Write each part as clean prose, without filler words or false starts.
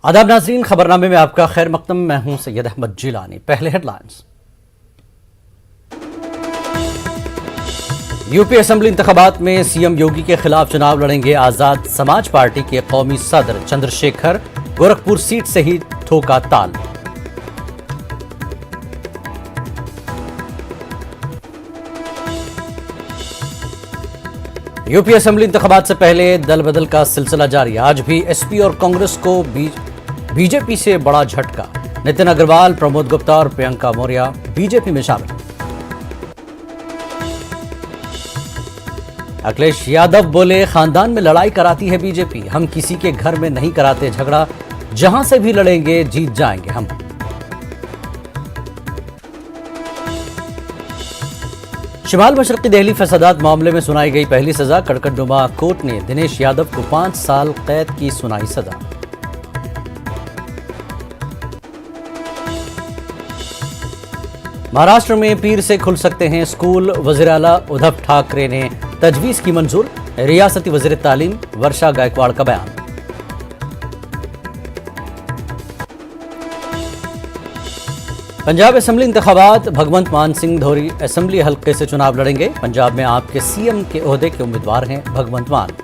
आदाब नाज़रीन, खबरनामे में आपका खैर मकदम। मैं हूं सैयद अहमद जिलानी। पहले हेडलाइंस। यूपी असेंबली इंतखाबात में सीएम योगी के खिलाफ चुनाव लड़ेंगे आजाद समाज पार्टी के कौमी सदर चंद्रशेखर। गोरखपुर सीट से ही ठोका ताल। यूपी असेंबली इंतखाबात से पहले दल बदल का सिलसिला जारी। आज भी एसपी और कांग्रेस को बीजेपी से बड़ा झटका। नितिन अग्रवाल, प्रमोद गुप्ता और प्रियंका मौर्य बीजेपी में शामिल। अखिलेश यादव बोले, खानदान में लड़ाई कराती है बीजेपी, हम किसी के घर में नहीं कराते झगड़ा, जहां से भी लड़ेंगे जीत जाएंगे हम। शिमाल मशरकी दिल्ली फसादात मामले में सुनाई गई पहली सजा। कड़कड़नुमा कोर्ट ने दिनेश यादव को 5 साल कैद की सुनाई सजा। महाराष्ट्र में पीर से खुल सकते हैं स्कूल। वज़ीर आला उद्धव ठाकरे ने तजवीज़ की मंजूर। रियासती वज़ीर तालीम वर्षा गायकवाड़ का बयान। पंजाब असेंबली इंतखाबात। भगवंत मान सिंह धौरी असेंबली हल्के से चुनाव लड़ेंगे। पंजाब में आपके सीएम के ओहदे के उम्मीदवार हैं भगवंत मान।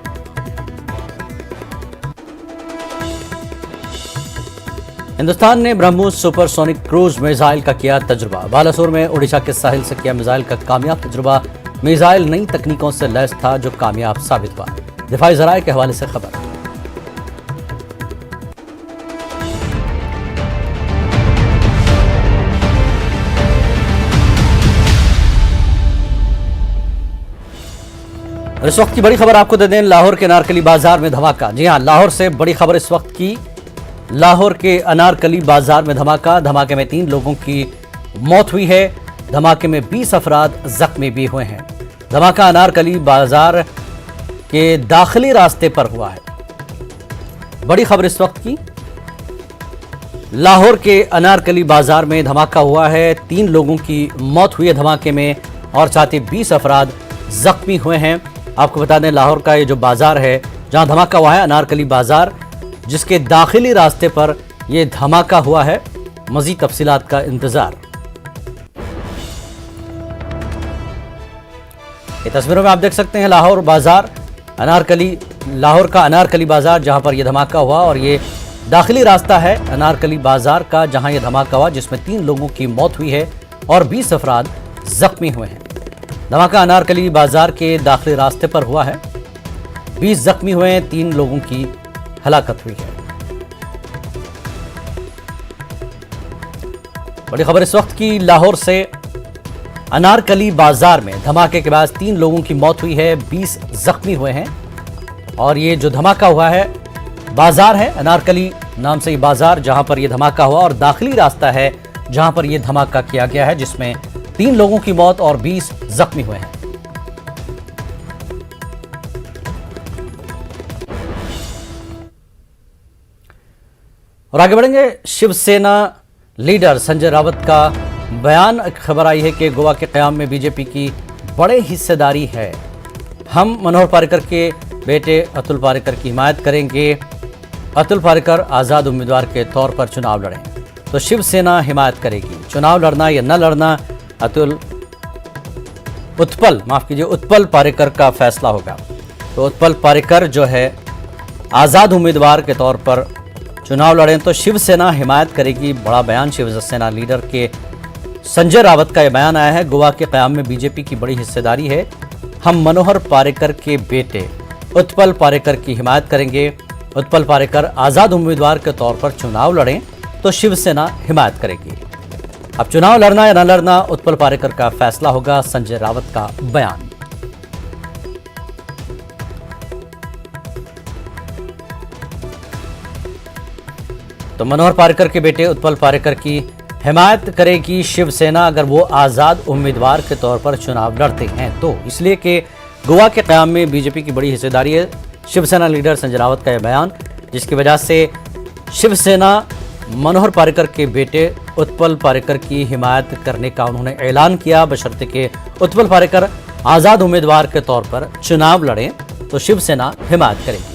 हिंदुस्तान ने ब्रह्मोस सुपरसोनिक क्रूज मिसाइल का किया तजुर्बा। बालासोर में ओडिशा के साहिल से किया मिसाइल का कामयाब तजुर्बा। मिसाइल नई तकनीकों से लैस था जो कामयाब साबित हुआ। दिफाई ज़राए के हवाले से खबर। इस वक्त की बड़ी खबर आपको दे दें। लाहौर के अनारकली बाजार में धमाका। जी हां, लाहौर से बड़ी खबर इस वक्त की। लाहौर के अनारकली बाजार में धमाका। धमाके में 3 लोगों की मौत हुई है। धमाके में 20 अफराद जख्मी भी हुए हैं। धमाका अनारकली बाजार के दाखिली रास्ते पर हुआ है। बड़ी खबर इस वक्त की। लाहौर के अनारकली बाजार में धमाका हुआ है। 3 लोगों की मौत हुई है धमाके में और साथ ही 20 अफराद जख्मी हुए हैं। आपको बता दें, लाहौर का ये जो बाजार है जहां धमाका हुआ है, अनारकली बाजार, जिसके दाखिली रास्ते पर यह धमाका हुआ है। मजीद तफसीलात का इंतजार। ये तस्वीरों में आप देख सकते हैं लाहौर बाजार, लाहौर का अनारकली बाजार जहां पर यह धमाका हुआ और ये दाखिली रास्ता है अनारकली बाजार का जहां यह धमाका हुआ, जिसमें 3 लोगों की मौत हुई है और 20 अफराद जख्मी हुए हैं। धमाका अनारकली बाजार के दाखिली रास्ते पर हुआ है। 20 जख्मी हुए हैं, 3 लोगों की हलाकत हुई है। बड़ी खबर इस वक्त की। लाहौर से अनारकली बाजार में धमाके के बाद 3 लोगों की मौत हुई है, 20 जख्मी हुए हैं और ये जो धमाका हुआ है बाजार है अनारकली नाम से ये बाजार जहां पर यह धमाका हुआ और दाखिली रास्ता है जहां पर यह धमाका किया गया है, जिसमें 3 लोगों की मौत और 20 जख्मी हुए हैं। और आगे बढ़ेंगे। शिवसेना लीडर संजय रावत का बयान। खबर आई है कि गोवा के क़याम में बीजेपी की बड़ी हिस्सेदारी है। हम मनोहर पारिकर के बेटे अतुल पारिकर की हिमायत करेंगे। अतुल पारिकर आज़ाद उम्मीदवार के तौर पर चुनाव लड़ें तो शिवसेना हिमायत करेगी। चुनाव लड़ना या न लड़ना उत्पल पारिकर का फैसला होगा। तो उत्पल पारिकर जो है आज़ाद उम्मीदवार के तौर पर चुनाव लड़ें तो शिवसेना हिमायत करेगी। बड़ा बयान शिवसेना लीडर के संजय रावत का यह बयान आया है। गोवा के क़याम में बीजेपी की बड़ी हिस्सेदारी है। हम मनोहर पारिकर के बेटे उत्पल पारिकर की हिमायत करेंगे। उत्पल पारिकर आज़ाद उम्मीदवार के तौर पर चुनाव लड़ें तो शिवसेना हिमायत करेगी। अब चुनाव लड़ना या न लड़ना उत्पल पारिकर का फैसला होगा। संजय रावत का बयान। तो मनोहर पारिकर के बेटे उत्पल पारिकर की हिमायत करेगी शिवसेना अगर वो आज़ाद उम्मीदवार के तौर पर चुनाव लड़ते हैं तो, इसलिए कि गोवा के क़याम में बीजेपी की बड़ी हिस्सेदारी है। शिवसेना लीडर संजय रावत का यह बयान, जिसकी वजह से शिवसेना मनोहर पारिकर के बेटे उत्पल पारिकर की हिमायत करने का उन्होंने ऐलान किया, बशर्ते कि उत्पल पारिकर आज़ाद उम्मीदवार के तौर पर चुनाव लड़ें तो शिवसेना हिमायत करेगी।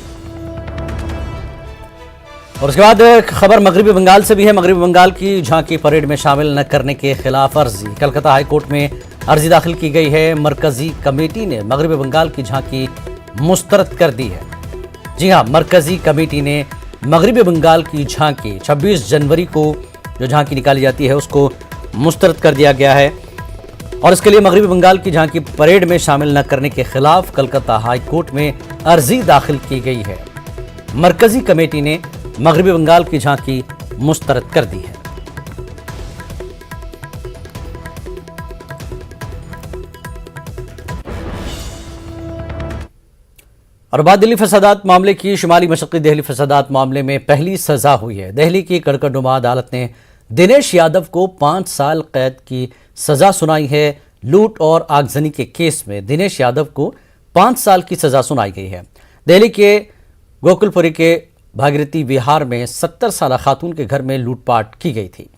और उसके बाद खबर मगरबी बंगाल से भी है। मगरबी बंगाल की झांकी परेड में शामिल न करने के खिलाफ अर्जी, कलकत्ता हाईकोर्ट में अर्जी दाखिल की गई है। मरकजी कमेटी ने मगरबी बंगाल की झांकी मुस्तरद कर दी है। जी हां, मरकजी कमेटी ने मगरबी बंगाल की झांकी 26 जनवरी को जो झांकी निकाली जाती है उसको मुस्तरद कर दिया गया है और इसके लिए मगरबी बंगाल की झांकी परेड में शामिल न करने के खिलाफ कलकत्ता हाई कोर्ट में अर्जी दाखिल की गई है। मरकजी कमेटी ने मगरबी बंगाल की झांकी मुस्तरद कर दी है। और बाद दिल्ली फसादात मामले की, शुमाली मशक्की दिल्ली फसादात मामले में पहली सजा हुई है। दिल्ली की कड़कड़नुमा अदालत ने दिनेश यादव को 5 साल कैद की सजा सुनाई है। लूट और आगजनी के केस में दिनेश यादव को 5 साल की सजा सुनाई गई है। दिल्ली के गोकुलपुरी के भागीरथी विहार में 70 साल खातून के घर में लूटपाट की गई थी।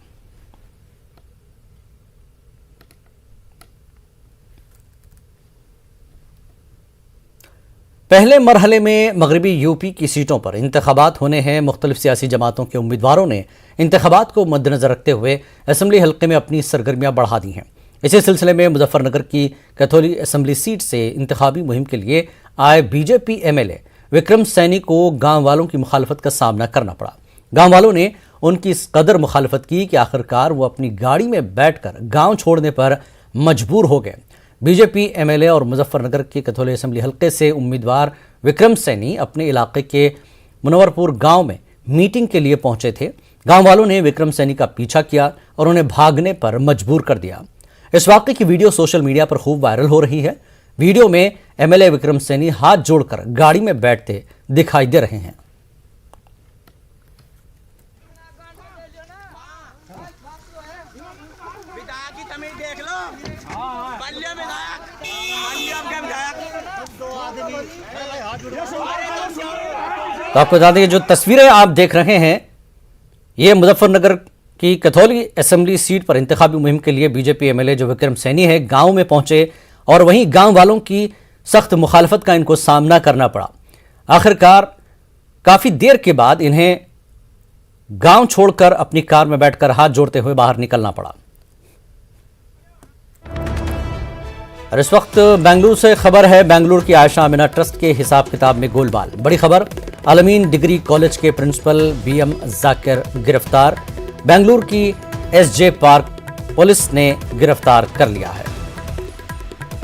पहले मरहले में मगरबी यूपी की सीटों पर इंतखाबात होने हैं। मुख्तलिफ सियासी जमातों के उम्मीदवारों ने इंतखाबात को मद्देनजर रखते हुए असेंबली हल्के में अपनी सरगर्मियां बढ़ा दी हैं। इसी सिलसिले में मुजफ्फरनगर की कैथोली असेंबली सीट से इंतखाबी मुहिम के लिए आए बीजेपी एमएलए विक्रम सैनी को गांव वालों की मुखालफत का सामना करना पड़ा। गांव वालों ने उनकी इस कदर मुखालफत की कि आखिरकार वो अपनी गाड़ी में बैठकर गांव छोड़ने पर मजबूर हो गए। बीजेपी एमएलए और मुजफ्फरनगर के कैथोली असेंबली हल्के से उम्मीदवार विक्रम सैनी अपने इलाके के मुनव्वरपुर गांव में मीटिंग के लिए पहुंचे थे। गांव वालों ने विक्रम सैनी का पीछा किया और उन्हें भागने पर मजबूर कर दिया। इस वाकये की वीडियो सोशल मीडिया पर खूब वायरल हो रही है। वीडियो में एमएलए विक्रम सैनी हाथ जोड़कर गाड़ी में बैठते दिखाई दे रहे हैं। तो आपको बता दें, जो तस्वीरें आप देख रहे हैं ये मुजफ्फरनगर की कैथोली असेंबली सीट पर इंतखाबी मुहिम के लिए बीजेपी एमएलए जो विक्रम सैनी है गांव में पहुंचे और वहीं गांव वालों की सख्त मुखालफत का इनको सामना करना पड़ा। आखिरकार काफी देर के बाद इन्हें गांव छोड़कर अपनी कार में बैठकर हाथ जोड़ते हुए बाहर निकलना पड़ा। और इस वक्त बेंगलुरु से खबर है। बेंगलुरु की आयशा आमिना ट्रस्ट के हिसाब किताब में गोलमाल। बड़ी खबर, अलमीन डिग्री कॉलेज के प्रिंसिपल बीएम जाकिर गिरफ्तार। बेंगलुरु की एसजे पार्क पुलिस ने गिरफ्तार कर लिया है।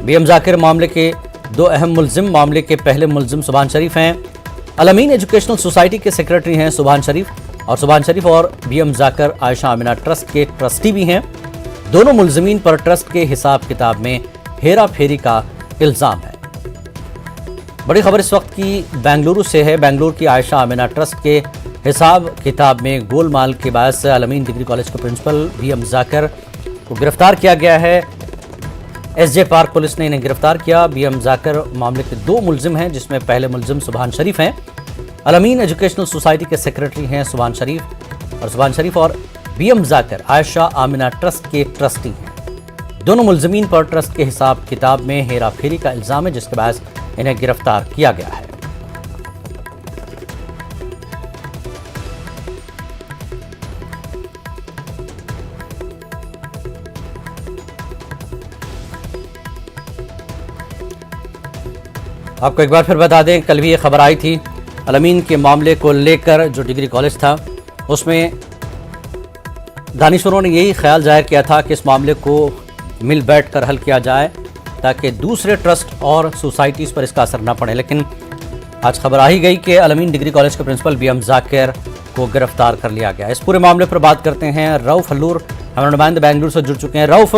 बीएम जाकिर मामले के 2 अहम मुलजिम। मामले के पहले मुलजिम सुभान शरीफ हैं। अलमीन एजुकेशनल सोसाइटी के सेक्रेटरी हैं सुभान शरीफ और बीएम जाकिर आयशा आमिना ट्रस्ट के ट्रस्टी भी हैं। दोनों मुलजिमीन पर ट्रस्ट के हिसाब किताब में हेरा फेरी का इल्जाम है। बड़ी खबर इस वक्त की बेंगलुरु से है। बेंगलुरु की आयशा आमिना ट्रस्ट के हिसाब किताब में गोलमाल के बायस अलमीन डिग्री कॉलेज के प्रिंसिपल बीएम जाकिर को गिरफ्तार किया गया है। एसजे पार्क पुलिस ने इन्हें गिरफ्तार किया। बीएम जाकिर मामले के 2 मुलजिम हैं, जिसमें पहले मुलजिम सुभान शरीफ हैं। अलमीन एजुकेशनल सोसाइटी के सेक्रेटरी हैं सुभान शरीफ और बीएम जाकिर आयशा आमिना ट्रस्ट के ट्रस्टी हैं। दोनों मुलजिमीन पर ट्रस्ट के हिसाब किताब में हेरा फेरी का इल्जाम है, जिसके बाद इन्हें गिरफ्तार किया गया है। आपको एक बार फिर बता दें, कल भी ये खबर आई थी अलमीन के मामले को लेकर। जो डिग्री कॉलेज था उसमें दानिशवरों ने यही ख्याल जाहिर किया था कि इस मामले को मिल बैठ कर हल किया जाए ताकि दूसरे ट्रस्ट और सोसाइटीज़ पर इसका असर न पड़े। लेकिन आज खबर आ ही गई कि अलमीन डिग्री कॉलेज के प्रिंसिपल बीएम जाकिर को गिरफ्तार कर लिया गया। इस पूरे मामले पर बात करते हैं। रऊफ हल्लूर हमारे नुमाइंदे बेंगलुरु से जुड़ चुके हैं। रऊफ,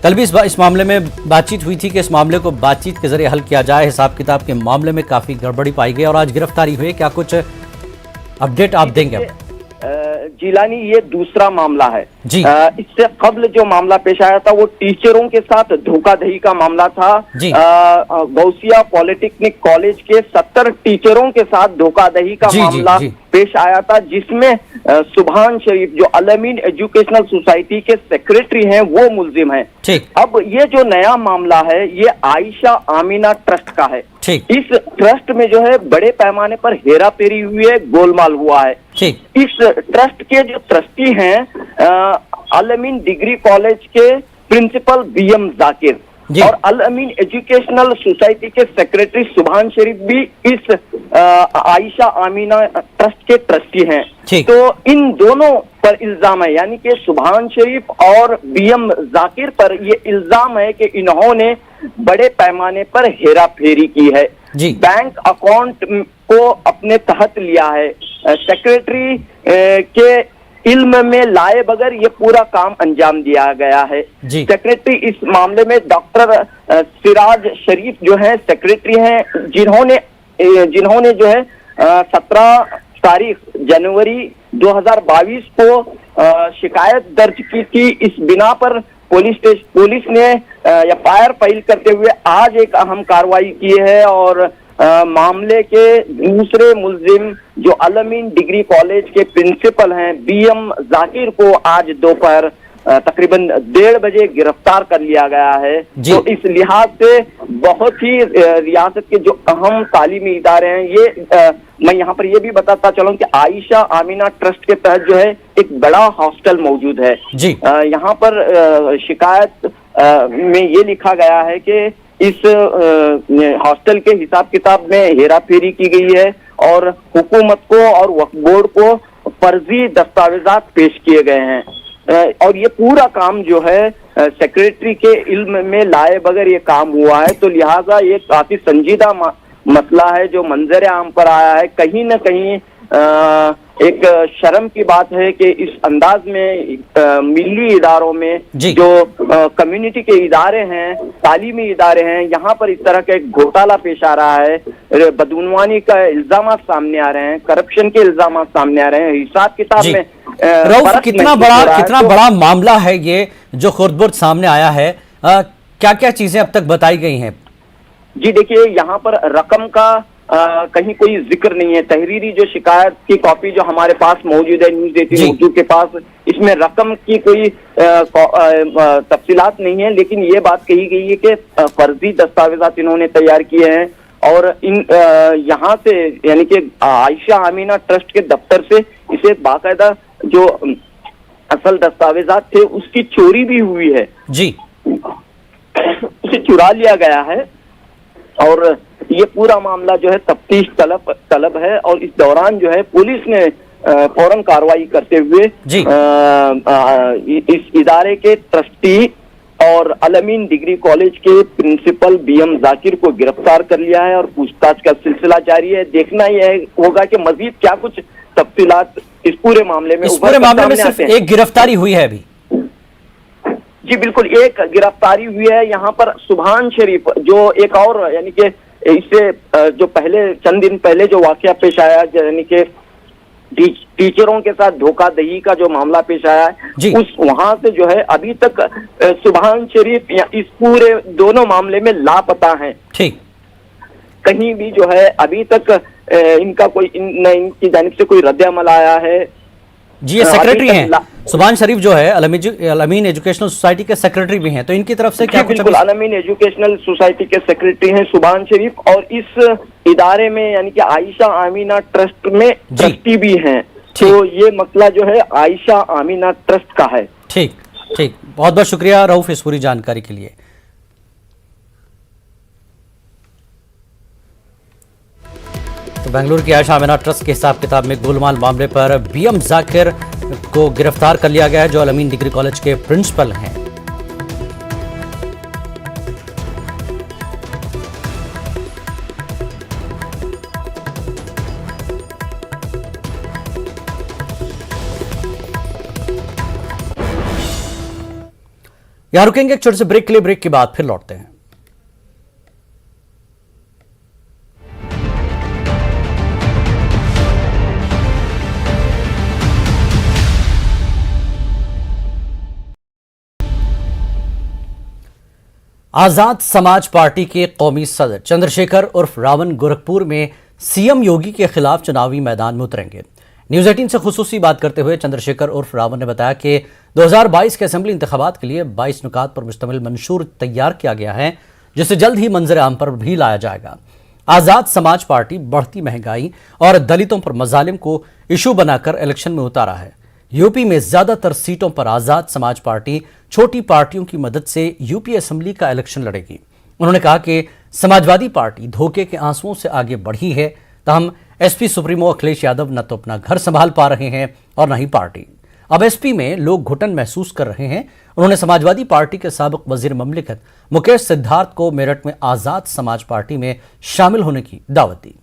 कल भी इस मामले में बातचीत हुई थी कि इस मामले को बातचीत के जरिए हल किया जाए। हिसाब किताब के मामले में काफ़ी गड़बड़ी पाई गई और आज गिरफ्तारी हुई। क्या कुछ अपडेट आप देंगे? जिलानी, ये दूसरा मामला है जी। इससे कबल जो मामला पेश आया था वो टीचरों के साथ धोखाधड़ी का मामला था। गौसिया पॉलिटेक्निक कॉलेज के 70 टीचरों के साथ धोखाधड़ी का मामला पेश आया था, जिसमें सुभान शरीफ जो अलमीन एजुकेशनल सोसाइटी के सेक्रेटरी हैं वो मुलजिम हैं। अब ये जो नया मामला है ये आयशा आमिना ट्रस्ट का है। इस ट्रस्ट में जो है बड़े पैमाने पर हेरा फेरी हुई है, गोलमाल हुआ है। ठीक। इस ट्रस्ट के जो ट्रस्टी हैं अल अमीन डिग्री कॉलेज के प्रिंसिपल बीएम जाकिर और अल अमीन एजुकेशनल सोसाइटी के सेक्रेटरी सुभान शरीफ भी इस आयशा आमीना ट्रस्ट के ट्रस्टी हैं। तो इन दोनों पर इल्जाम है, यानी कि सुभान शरीफ और बीएम जाकिर पर ये इल्जाम है कि इन्होंने बड़े पैमाने पर हेरा फेरी की है, बैंक अकाउंट को अपने तहत लिया है, सेक्रेटरी के इल्म में लाए बगैर ये पूरा काम अंजाम दिया गया है। सेक्रेटरी इस मामले में डॉक्टर सिराज शरीफ जो है सेक्रेटरी हैं, जिन्होंने जो है 17 तारीख जनवरी 2022 को शिकायत दर्ज की थी। इस बिना पर पुलिस ने एफआईआर फाइल करते हुए आज एक अहम कार्रवाई की है और मामले के दूसरे मुल्जिम जो अल अमीन डिग्री कॉलेज के प्रिंसिपल हैं बीएम जाकिर को आज दोपहर तकरीबन 1:30 बजे गिरफ्तार कर लिया गया है। तो इस लिहाज से बहुत ही रियासत के जो अहम तालीमी इदारे हैं ये मैं यहाँ पर ये भी बताता चलूं कि आयशा आमीना ट्रस्ट के तहत जो है एक बड़ा हॉस्टल मौजूद है। यहाँ पर शिकायत में ये लिखा गया है कि इस हॉस्टल के हिसाब किताब में हेरा फेरी की गई है और हुकूमत को और वक्फ बोर्ड को फर्जी दस्तावेजात पेश किए गए हैं और ये पूरा काम जो है सेक्रेटरी के इल्म में लाए बगैर ये काम हुआ है। तो लिहाजा ये काफी संजीदा मसला है जो मंजर आम पर आया है। कहीं न कहीं एक शर्म की बात है कि इस अंदाज में मिली इदारों में जो कम्युनिटी के इदारे हैं, तालीमी इदारे हैं, यहाँ पर इस तरह का एक घोटाला पेश आ रहा है, बदउनवानी का इल्जाम सामने आ रहे हैं, करप्शन के इल्जाम सामने आ रहे हैं। हिसाब किताब में रऊफ कितना बड़ा मामला है ये जो खुर्द-बुर्द सामने आया है, क्या क्या चीजें अब तक बताई गई हैं? जी देखिए, यहाँ पर रकम का कहीं कोई जिक्र नहीं है। तहरीरी जो शिकायत की कॉपी जो हमारे पास मौजूद है न्यूज़ 18 उर्दू के पास, इसमें रकम की कोई तफसीलात नहीं है, लेकिन ये बात कही गई है कि फर्जी दस्तावेजात इन्होंने तैयार किए हैं और इन यहाँ से यानी कि आयशा आमीना ट्रस्ट के दफ्तर से इसे बाकायदा जो असल दस्तावेजात थे उसकी चोरी भी हुई है। उसे चुरा लिया गया है और ये पूरा मामला जो है तफ्तीश तलब है और इस दौरान जो है पुलिस ने फौरन कार्रवाई करते हुए इस इदारे के ट्रस्टी और अल अमीन डिग्री कॉलेज के प्रिंसिपल बीएम जाकिर को गिरफ्तार कर लिया है और पूछताछ का सिलसिला जारी है। देखना यह होगा कि मजीद क्या कुछ तफसीलात इस पूरे मामले में सिर्फ एक गिरफ्तारी हुई है अभी। जी बिल्कुल, एक गिरफ्तारी हुई है। यहाँ पर सुभान शरीफ जो एक और यानी कि इससे जो पहले चंद दिन पहले जो वाकया पेश आया, यानी कि टीचरों के साथ धोखाधड़ी का जो मामला पेश आया है, उस वहां से जो है अभी तक सुभान शरीफ इस पूरे दोनों मामले में लापता हैं। कहीं भी जो है अभी तक इनका कोई इनकी जानिब से कोई रद्द अमल आया है। जी, ये सेक्रेटरी हैं सुभान शरीफ जो है अल अमीन एजुकेशनल सोसाइटी के सेक्रेटरी भी हैं, तो इनकी तरफ से क्या कुछ? बिल्कुल, अल अमीन एजुकेशनल सोसाइटी के सेक्रेटरी हैं सुभान शरीफ और इस इदारे में यानी कि आयशा आमीना ट्रस्ट में ट्रस्टी भी हैं। तो ये मसला जो है आयशा आमीना ट्रस्ट का है। ठीक, बहुत बहुत शुक्रिया रऊफ इस पूरी जानकारी के लिए। तो बेंगलुरु की आयशा आमीना ट्रस्ट के हिसाब किताब में गोलमाल मामले पर बीएम जाकिर को गिरफ्तार कर लिया गया है जो अल अमीन डिग्री कॉलेज के प्रिंसिपल हैं। यहां रुकेंगे एक छोटे से ब्रेक के लिए। ब्रेक के बाद फिर लौटते हैं। आजाद समाज पार्टी के कौमी सदर चंद्रशेखर उर्फ रावण गोरखपुर में सीएम योगी के खिलाफ चुनावी मैदान में उतरेंगे। न्यूज़ 18 से खुसूसी बात करते हुए चंद्रशेखर उर्फ रावण ने बताया कि 2022 के असेंबली इंतखाबात के लिए 22 नुकात पर मुश्तमिल मंशूर तैयार किया गया है, जिसे जल्द ही मंजर आम पर भी लाया जाएगा। आजाद समाज पार्टी बढ़ती महंगाई और दलितों पर मजालिम को इशू बनाकर इलेक्शन में उतारा है। यूपी में ज्यादातर सीटों पर आजाद समाज पार्टी छोटी पार्टियों की मदद से यूपी असेंबली का इलेक्शन लड़ेगी। उन्होंने कहा कि समाजवादी पार्टी धोखे के आंसुओं से आगे बढ़ी है, तहम एसपी सुप्रीमो अखिलेश यादव न तो अपना घर संभाल पा रहे हैं और न ही पार्टी। अब एसपी में लोग घुटन महसूस कर रहे हैं। उन्होंने समाजवादी पार्टी के साबिक वजीर ममलिकत मुकेश सिद्धार्थ को मेरठ में आजाद समाज पार्टी में शामिल होने की दावत दी।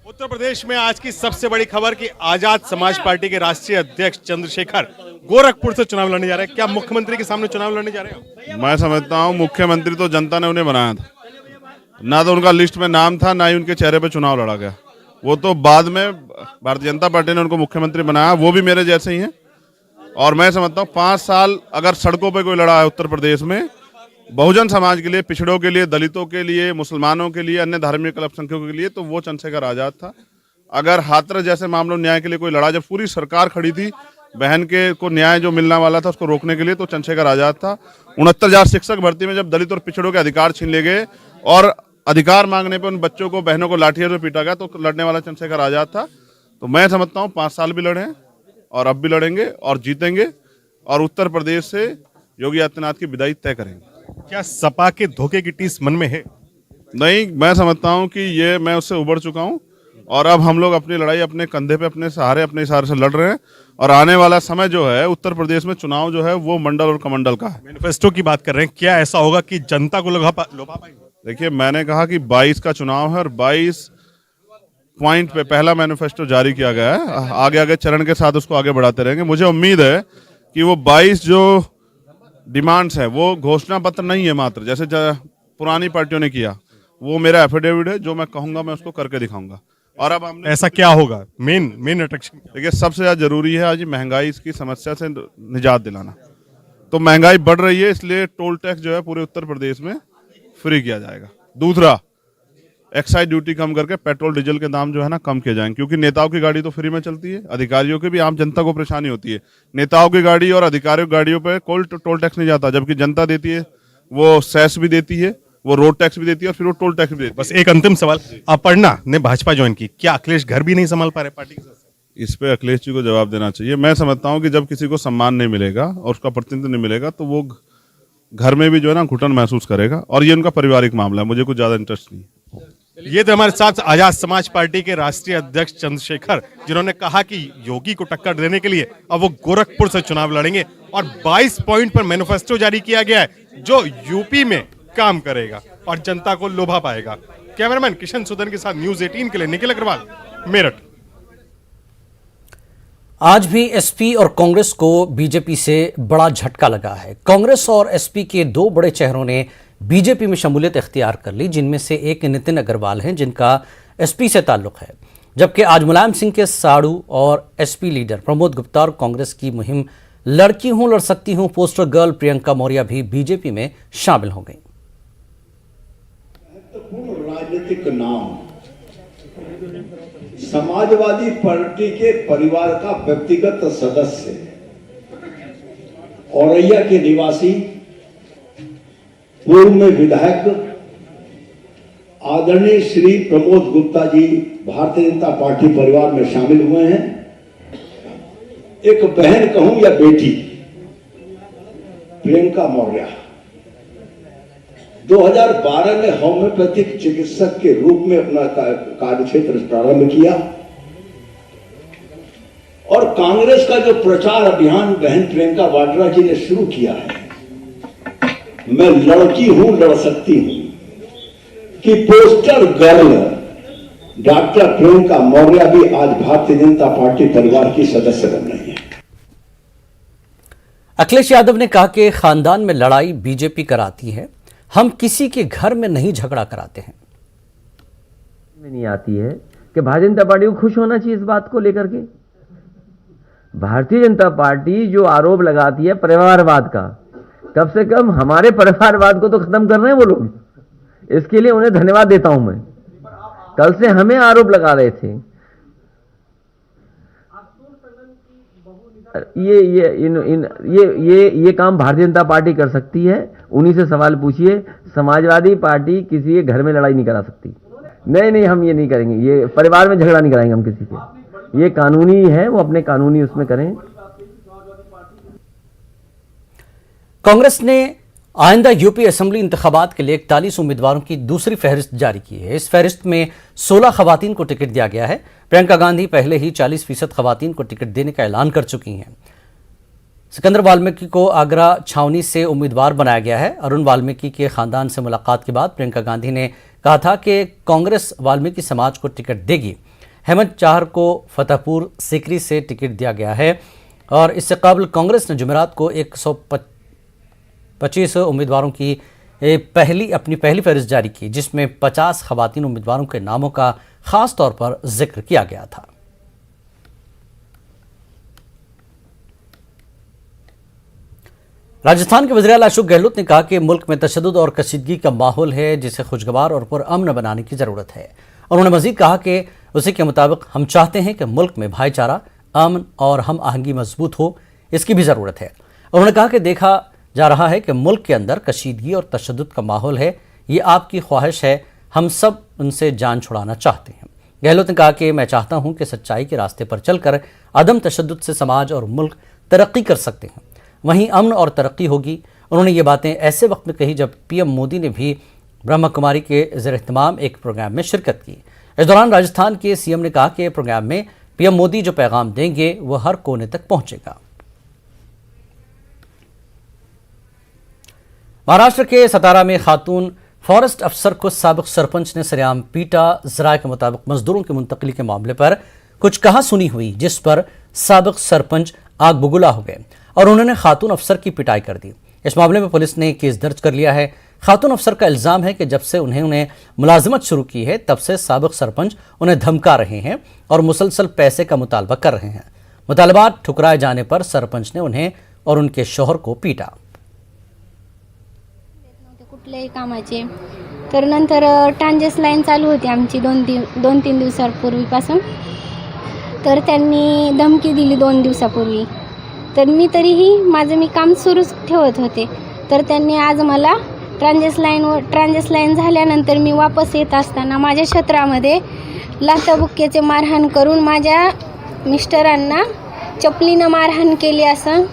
उत्तर प्रदेश में आज की सबसे बड़ी खबर कि आजाद समाज पार्टी के राष्ट्रीय अध्यक्ष चंद्रशेखर गोरखपुर से चुनाव लड़ने जा रहे हैं। क्या मुख्यमंत्री के सामने चुनाव लड़ने जा रहे हैं? मैं समझता हूँ मुख्यमंत्री तो जनता ने उन्हें बनाया था, ना तो उनका लिस्ट में नाम था, ना ही उनके चेहरे पे चुनाव लड़ा गया। वो तो बाद में भारतीय जनता पार्टी ने उनको मुख्यमंत्री बनाया, वो भी मेरे जैसे ही हैं। और मैं समझता हूँ 5 साल अगर सड़कों पे कोई लड़ा है उत्तर प्रदेश में बहुजन समाज के लिए, पिछड़ों के लिए, दलितों के लिए, मुसलमानों के लिए, अन्य धार्मिक अल्पसंख्यकों के लिए, तो वो चंद्रशेखर आजाद था। अगर हाथरस जैसे मामलों न्याय के लिए कोई लड़ा, जब पूरी सरकार खड़ी थी बहन के को न्याय जो मिलने वाला था उसको रोकने के लिए, तो चंद्रशेखर आजाद था। 69,000 शिक्षक भर्ती में जब दलित और पिछड़ों के अधिकार छीन ले गए और अधिकार मांगने पर उन बच्चों को, बहनों को लाठियों से पीटा गया, तो लड़ने वाला चंद्रशेखर आजाद था। तो मैं समझता हूँ 5 साल भी लड़े हैं और अब भी लड़ेंगे और जीतेंगे और उत्तर प्रदेश से योगी आदित्यनाथ की विदाई तय करेंगे। क्या सपा के धोखे की टीस मन में है? नहीं, मैं समझता हूँ कि ये मैं उससे उबर चुका हूँ और अब हम लोग अपनी लड़ाई अपने कंधे पे, अपने सहारे, अपने इशारे से लड़ रहे हैं। और आने वाला समय जो है उत्तर प्रदेश में चुनाव जो है वो मंडल और कमंडल का है। मैनिफेस्टो की बात कर रहे हैं, क्या ऐसा होगा कि जनता को लोभा पाएंगे? देखिए, मैंने कहा कि 22 का चुनाव है और 22 पॉइंट पे पहला मैनिफेस्टो जारी किया गया है। आगे आगे चरण के साथ उसको आगे बढ़ाते रहेंगे। मुझे उम्मीद है कि वो 22 जो डिमांड्स है वो घोषणा पत्र नहीं है मात्र, जैसे पुरानी पार्टियों ने किया। वो मेरा एफिडेविट है, जो मैं कहूंगा मैं उसको करके दिखाऊंगा। और अब हमने ऐसा क्या होगा? Main attraction? देखिए, सबसे ज्यादा जरूरी है आज महंगाई, इसकी समस्या से निजात दिलाना। तो महंगाई बढ़ रही है, इसलिए टोल टैक्स जो है पूरे उत्तर प्रदेश में फ्री किया जाएगा। दूसरा, एक्साइज ड्यूटी कम करके पेट्रोल डीजल के दाम जो है ना कम किए जाएंगे, क्योंकि नेताओं की गाड़ी तो फ्री में चलती है, अधिकारियों की भी, आम जनता को परेशानी होती है। नेताओं की गाड़ी और अधिकारियों की गाड़ियों पे कोई टोल टैक्स नहीं जाता, जबकि जनता देती है, वो सेस भी देती है, वो रोड टैक्स भी देती है और फिर वो टोल टैक्स भी देती है। बस एक अंतिम सवाल, अपर्णा ने भाजपा ज्वाइन की, क्या अखिलेश घर भी नहीं संभाल पा रहे पार्टी के साथ? इस पे अखिलेश जी को जवाब देना चाहिए। मैं समझता हूँ कि जब किसी को सम्मान नहीं मिलेगा और उसका प्रतिनिधित्व नहीं मिलेगा तो वो घर में भी जो है ना घुटन महसूस करेगा, और ये उनका पारिवारिक मामला है, मुझे कुछ ज्यादा इंटरेस्ट नहीं है। ये थे हमारे साथ आजाद समाज पार्टी के राष्ट्रीय अध्यक्ष चंद्रशेखर, जिन्होंने कहा कि योगी को टक्कर देने के लिए अब वो गोरखपुर से चुनाव लड़ेंगे और 22 पॉइंट पर मैनिफेस्टो जारी किया गया है जो यूपी में काम करेगा और जनता को लोभा पाएगा। कैमरामैन किशन सुदन के साथ न्यूज़ 18 के लिए निखिल अग्रवाल, मेरठ। आज भी एसपी और कांग्रेस को बीजेपी से बड़ा झटका लगा है। कांग्रेस और एसपी के 2 बड़े चेहरों ने बीजेपी में शमूलियत इख्तियार कर ली, जिनमें से एक नितिन अग्रवाल हैं, जिनका एसपी से ताल्लुक है, जबकि आज मुलायम सिंह के साड़ू और एसपी लीडर प्रमोद गुप्ता और कांग्रेस की मुहिम लड़की हूं लड़ सकती हूं पोस्टर गर्ल प्रियंका मौर्य भी बीजेपी में शामिल हो गई। राजनीतिक नाम समाजवादी पार्टी के परिवार का व्यक्तिगत सदस्य, औरैया के निवासी, पूर्व में विधायक आदरणीय श्री प्रमोद गुप्ता जी भारतीय जनता पार्टी परिवार में शामिल हुए हैं। एक बहन कहूं या बेटी, प्रियंका मौर्य 2012 में होम्योपैथिक चिकित्सक के रूप में अपना कार्यक्षेत्र प्रारंभ किया और कांग्रेस का जो प्रचार अभियान बहन प्रियंका वाड्रा जी ने शुरू किया है, मैं लड़की हूं लड़ सकती हूं, कि poster girl doctor Priyanka Maurya भी आज भारतीय जनता पार्टी परिवार की सदस्य बन रही है। अखिलेश यादव ने कहा कि खानदान में लड़ाई बीजेपी कराती है, हम किसी के घर में नहीं झगड़ा कराते हैं। नहीं आती है कि भारतीय जनता पार्टी को खुश होना चाहिए इस बात को लेकर के। भारतीय जनता पार्टी जो आरोप लगाती है परिवारवाद का, कम से कम हमारे परिवारवाद को तो खत्म कर रहे हैं वो लोग। इसके लिए उन्हें धन्यवाद देता हूं मैं। कल से हमें आरोप लगा रहे थे। ये काम भारतीय जनता पार्टी कर सकती है। उन्हीं से सवाल पूछिए। समाजवादी पार्टी किसी के घर में लड़ाई नहीं करा सकती। नहीं, हम ये नहीं करेंगे, ये परिवार में झगड़ा नहीं कराएंगे हम किसी से, ये कानूनी है, वो अपने कानूनी उसमें करें। कांग्रेस ने आइंदा यूपी असेंबली इंतखाबात के लिए 41 उम्मीदवारों की दूसरी फहरिस्त जारी की है। इस फहरिस्त में 16 खवातीन को टिकट दिया गया है। प्रियंका गांधी पहले ही 40% खवातीन को टिकट देने का ऐलान कर चुकी हैं। सिकंदर वाल्मीकि को आगरा छावनी से उम्मीदवार बनाया गया है। अरुण वाल्मीकि के खानदान से मुलाकात के बाद प्रियंका गांधी ने कहा था कि कांग्रेस वाल्मीकि समाज को टिकट देगी। हेमंत चाहर को फतेहपुर सीकरी से टिकट दिया गया है और इससे कबल कांग्रेस ने जुमेरात को 125 उम्मीदवारों की अपनी पहली फहरिस्त जारी की, जिसमें 50 खवातीन उम्मीदवारों के नामों का खास तौर पर जिक्र किया गया था। राजस्थान के वज़ीर-ए-आला अशोक गहलोत ने कहा कि मुल्क में तशद्दुद और कशीदगी का माहौल है, जिसे खुशगवार और पुरअमन बनाने की जरूरत है। उन्होंने मजीद कहा कि उसी के मुताबिक हम चाहते हैं कि मुल्क में भाईचारा, अमन और हम आहंगी मजबूत हो, इसकी भी जरूरत है। उन्होंने कहा कि देखा जा रहा है कि मुल्क के अंदर कशीदगी और तशद्दुद का माहौल है, ये आपकी ख्वाहिश है, हम सब उनसे जान छुड़ाना चाहते हैं। गहलोत ने कहा कि मैं चाहता हूं कि सच्चाई के रास्ते पर चलकर अदम तशद्दुद से समाज और मुल्क तरक्की कर सकते हैं, वहीं अमन और तरक्की होगी। उन्होंने ये बातें ऐसे वक्त में कही जब पीएम मोदी ने भी ब्रह्मा कुमारी के ज़ेर-ए-एहतमाम एक प्रोग्राम में शिरकत की। इस दौरान राजस्थान के सीएम ने कहा कि प्रोग्राम में पीएम मोदी जो पैगाम देंगे वह हर कोने तक पहुंचेगा। महाराष्ट्र के सतारा में खातून फॉरेस्ट अफसर को साबिक सरपंच ने सरेआम पीटा। जराये के मुताबिक मजदूरों की मुंतकली के मामले पर कुछ कहा सुनी हुई, जिस पर साबिक सरपंच आग बबूला हो गए और उन्होंने खातून अफसर की पिटाई कर दी। इस मामले में पुलिस ने केस दर्ज कर लिया है। खातून अफसर का इल्जाम है कि जब से उन्हें मुलाजमत शुरू की है तब से साबिक सरपंच उन्हें धमका रहे हैं और मुसलसल पैसे का मुतालबा कर रहे हैं। मुतालबात ठुकराए जाने पर सरपंच ने उन्हें और उनके शौहर को पीटा। कुठल्याही कामाचे तर नंतर ट्रांजेस लाईन चालू होती आमची 2-3 दिवसांपूर्वीपासून, तर त्यांनी धमकी दिली 2 दिवसापूर्वी, तर मी तरीही माझं मी काम सुरूच ठेवत होते। तर त्यांनी आज मला ट्रांजेस लाईन झाल्यानंतर मी वापस येत असताना माझ्या क्षेत्रामध्ये लाथाबुक्क्याचे मारहाण करून माझ्या मिस्टरांना चपलीनं मारहाण केली असं।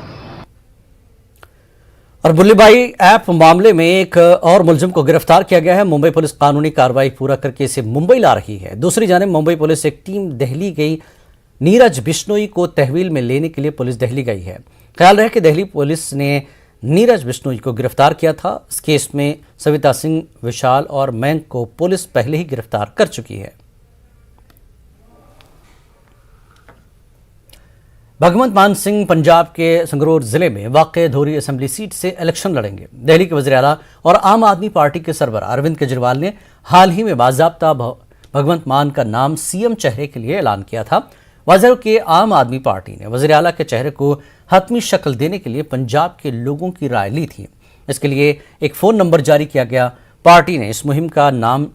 और बुल्लीबाई ऐप मामले में एक और मुलजिम को गिरफ्तार किया गया है। मुंबई पुलिस कानूनी कार्रवाई पूरा करके इसे मुंबई ला रही है। दूसरी जानिब मुंबई पुलिस एक टीम दिल्ली गई नीरज बिश्नोई को तहवील में लेने के लिए पुलिस दिल्ली गई है। ख्याल रहे कि दिल्ली पुलिस ने नीरज बिश्नोई को गिरफ्तार किया था। इस केस में सविता सिंह, विशाल और मैंक को पुलिस पहले ही गिरफ्तार कर चुकी है। भगवंत मान सिंह पंजाब के संगरूर जिले में वाक़े धोरी असेंबली सीट से इलेक्शन लड़ेंगे। दिल्ली के वज़ीर-ए-आला और आम आदमी पार्टी के सरबराह अरविंद केजरीवाल ने हाल ही में बाज़ाब्ता भगवंत मान का नाम सीएम चेहरे के लिए ऐलान किया था। वाज़ेह के आम आदमी पार्टी ने वज़ीर-ए-आला के चेहरे को हतमी शक्ल देने के लिए पंजाब के लोगों की राय ली थी। इसके लिए एक फ़ोन नंबर जारी किया गया। पार्टी ने इस मुहिम का नाम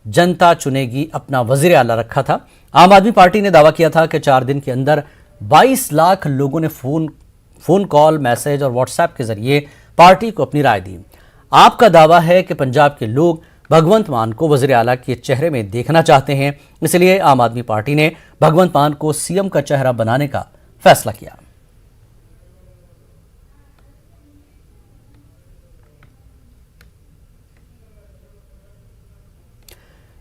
जनता चुनेगी अपना वज़ीर-ए-आला रखा था। आम आदमी पार्टी ने दावा किया था कि 4 दिन के अंदर 22 लाख लोगों ने फोन कॉल, मैसेज और व्हाट्सएप के जरिए पार्टी को अपनी राय दी। आपका दावा है कि पंजाब के लोग भगवंत मान को वज़ीर-ए-आला के चेहरे में देखना चाहते हैं, इसलिए आम आदमी पार्टी ने भगवंत मान को सीएम का चेहरा बनाने का फैसला किया।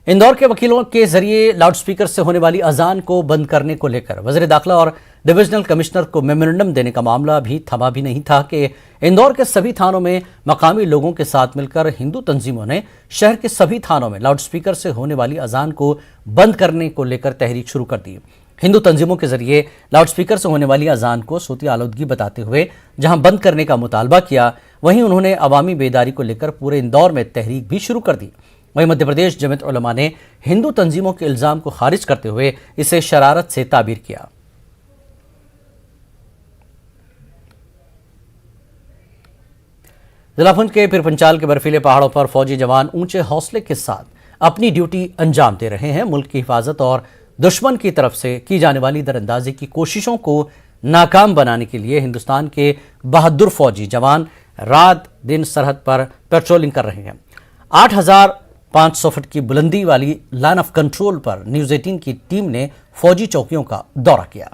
इंदौर के वकीलों के जरिए लाउडस्पीकर से होने वाली अजान को बंद करने को लेकर वज़ीर दाखिला और डिविजनल कमिश्नर को मेमोरेंडम देने का मामला भी थमा भी नहीं था कि इंदौर के सभी थानों में मकामी लोगों के साथ मिलकर हिंदू तंजीमों ने शहर के सभी थानों में लाउडस्पीकर से होने वाली अजान को बंद करने को लेकर तहरीक शुरू कर दी। हिंदू तंजीमों के जरिए लाउडस्पीकर से होने वाली अजान को सूती आलूदगी बताते हुए जहां बंद करने का मुतालबा किया, वहीं उन्होंने अवामी बेदारी को लेकर पूरे इंदौर में तहरीक भी शुरू कर दी। वहीं मध्य प्रदेश जमीयत उलमा ने हिंदू तंजीमों के इल्जाम को खारिज करते हुए इसे शरारत से ताबीर किया। जिला पुंछ के पिरपंचाल के बर्फीले पहाड़ों पर फौजी जवान ऊंचे हौसले के साथ अपनी ड्यूटी अंजाम दे रहे हैं। मुल्क की हिफाजत और दुश्मन की तरफ से की जाने वाली दरअंदाजी की कोशिशों को नाकाम बनाने के लिए हिंदुस्तान के बहादुर फौजी जवान रात दिन सरहद पर पेट्रोलिंग कर रहे हैं। 500 फुट की बुलंदी वाली लाइन ऑफ कंट्रोल पर न्यूज 18 की टीम ने फौजी चौकियों का दौरा किया।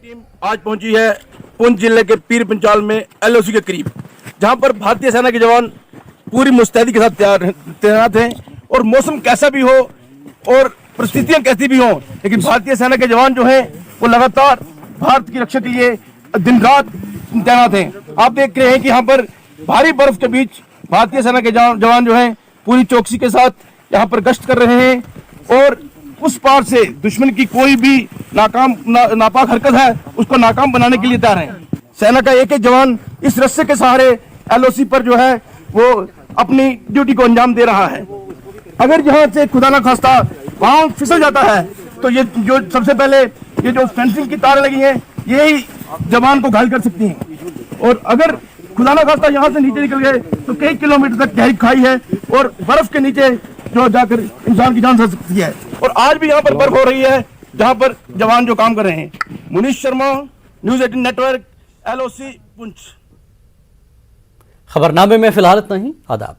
टीम आज पहुंची है पुंछ जिले के पीर पंचाल में एलओसी के करीब, जहां पर भारतीय सेना के जवान पूरी मुस्तैदी के साथ तैनात हैं। और मौसम कैसा भी हो और परिस्थितियां कैसी भी हो, लेकिन भारतीय सेना के जवान जो हैं वो लगातार भारत की रक्षा के लिए दिन रात तैनात हैं। आप देख रहे हैं कि यहाँ पर भारी बर्फ के बीच भारतीय सेना के जवान जो हैं पूरी चौकसी के साथ यहाँ पर गश्त कर रहे हैं और उस पार से दुश्मन की कोई भी नापाक हरकत है उसको नाकाम बनाने के लिए तैयार हैं। सेना का एक जवान इस रस्से के सहारे एलओसी पर जो है वो अपनी ड्यूटी को अंजाम दे रहा है। अगर यहाँ से खुदा ना खास्ता वहां फिसल जाता है तो ये जो सबसे पहले ये जो फेंसिंग की तारें लगी हैं यही जवान को घायल कर सकती हैं। और अगर खुदा ना खास्ता यहाँ से नीचे निकल गए तो कई किलोमीटर तक गहरी खाई है और बर्फ के नीचे जो जाकर इंसान की जान जा सकती है। और आज भी यहाँ पर बर्फ हो रही है जहाँ पर जवान जो काम कर रहे हैं। Munish Sharma, News 18 network, LOC Poonch. खबरनामे में फिलहाल इतना ही। आदाब।